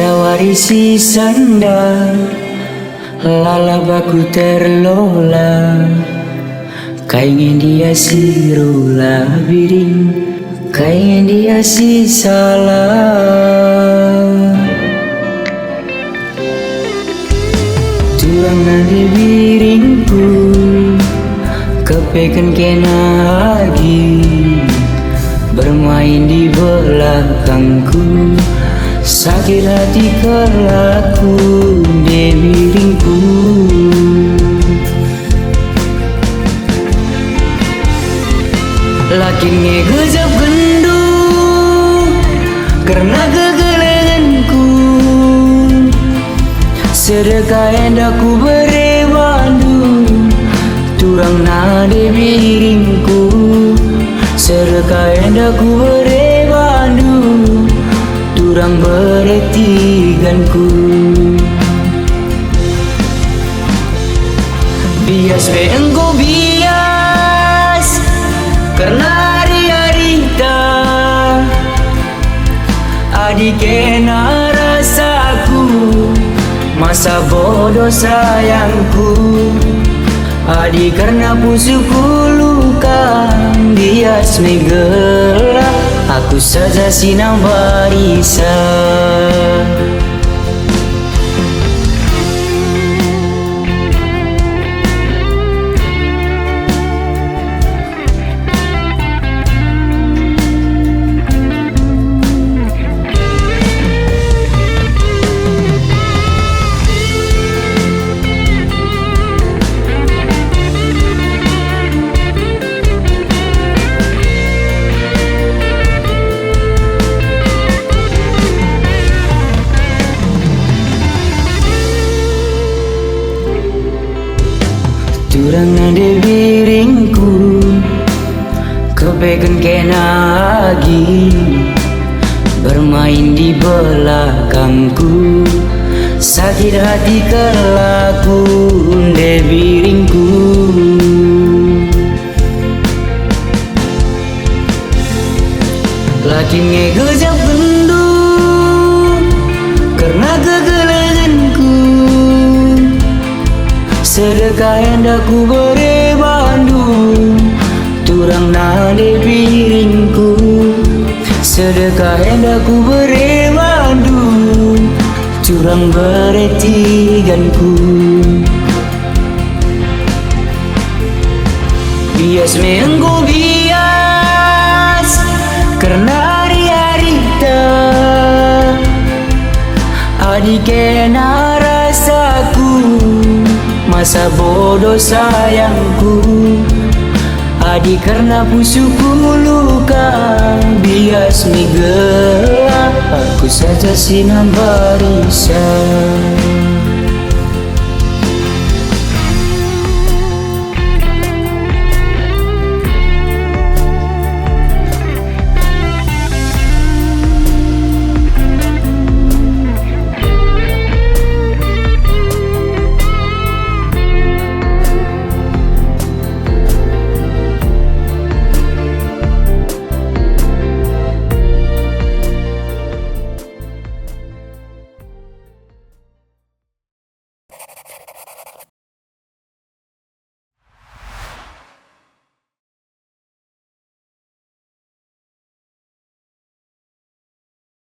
Sarawarisi sanda lalabaku terlola, kaingin dia sirula biring, kaingin dia si salah. Turangan di biringku, kepekan kena lagi, bermain di belakangku, sakit hati kelaku di biringku. Lakin ngegejap gendu karena kegelenganku, sedekah endaku berewandu, turang nade biringku, sedekah endaku berewandu, turang beretiganku. Bias be engkau bias karena hari-harita adik kena rasaku, masa bodoh sayangku, adik karena pusuku luka, bias megela aku saja sinang barisa. Turang nade biringku, kepekan kena lagi, bermain di belakangku, sakit hati kelaku de biringku. Laki ngegejap gendu karena kegelenganku, sedekah endaku berewandu, turang nade biringku, sedekah endaku berewandu, turang beretiganku. Bias me engkau bias karena hari-harita adik kena rasaku, masa bodoh sayangku, adik karena pusuku luka, bias megela aku saja sinang barisa.